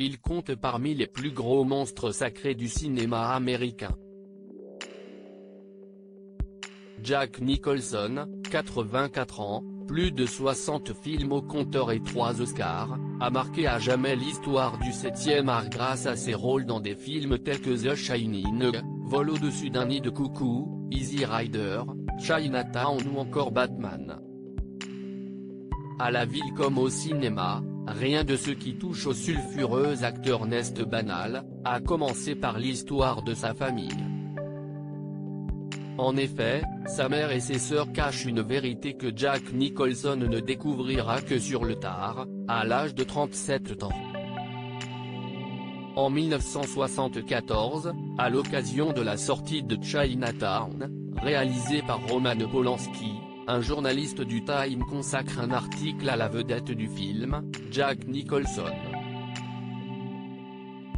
il compte parmi les plus gros monstres sacrés du cinéma américain. Jack Nicholson, 84 ans, plus de 60 films au compteur et 3 Oscars, a marqué à jamais l'histoire du 7e art grâce à ses rôles dans des films tels que The Shining, Vol au-dessus d'un nid de coucou, Easy Rider, Chinatown ou encore Batman. À la ville comme au cinéma, rien de ce qui touche au sulfureux acteur n'est banal, à commencer par l'histoire de sa famille. En effet, sa mère et ses sœurs cachent une vérité que Jack Nicholson ne découvrira que sur le tard, à l'âge de 37 ans. En 1974, à l'occasion de la sortie de Chinatown, réalisée par Roman Polanski, un journaliste du Time consacre un article à la vedette du film, Jack Nicholson.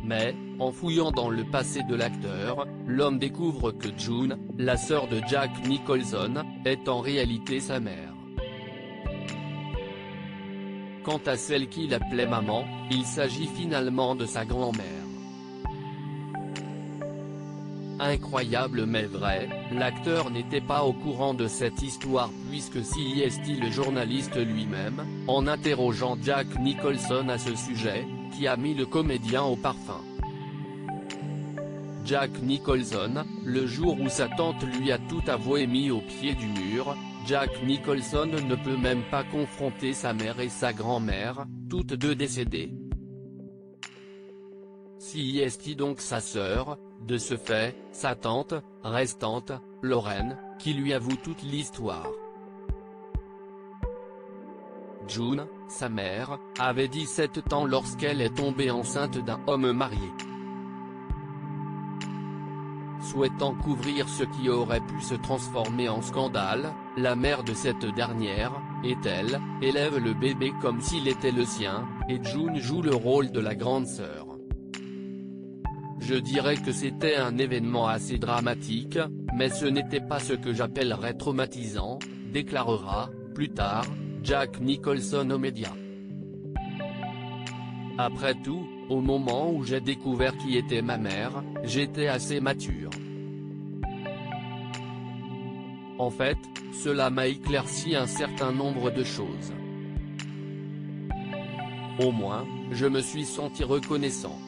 Mais, en fouillant dans le passé de l'acteur, l'homme découvre que June, la sœur de Jack Nicholson, est en réalité sa mère. Quant à celle qu'il appelait maman, il s'agit finalement de sa grand-mère. Incroyable mais vrai, l'acteur n'était pas au courant de cette histoire puisque C.I.S.T. le journaliste lui-même, en interrogeant Jack Nicholson à ce sujet, qui a mis le comédien au parfum. Jack Nicholson, le jour où sa tante lui a tout avoué mis au pied du mur, Jack Nicholson ne peut même pas confronter sa mère et sa grand-mère, toutes deux décédées. C.I.S.T. donc sa sœur, de ce fait, sa tante, restante, Lorraine, qui lui avoue toute l'histoire. June, sa mère, avait 17 ans lorsqu'elle est tombée enceinte d'un homme marié. Souhaitant couvrir ce qui aurait pu se transformer en scandale, la mère de cette dernière, elle, élève le bébé comme s'il était le sien, et June joue le rôle de la grande sœur. Je dirais que c'était un événement assez dramatique, mais ce n'était pas ce que j'appellerais traumatisant, déclarera, plus tard, Jack Nicholson aux médias. Après tout, au moment où j'ai découvert qui était ma mère, j'étais assez mature. En fait, cela m'a éclairci un certain nombre de choses. Au moins, je me suis senti reconnaissant.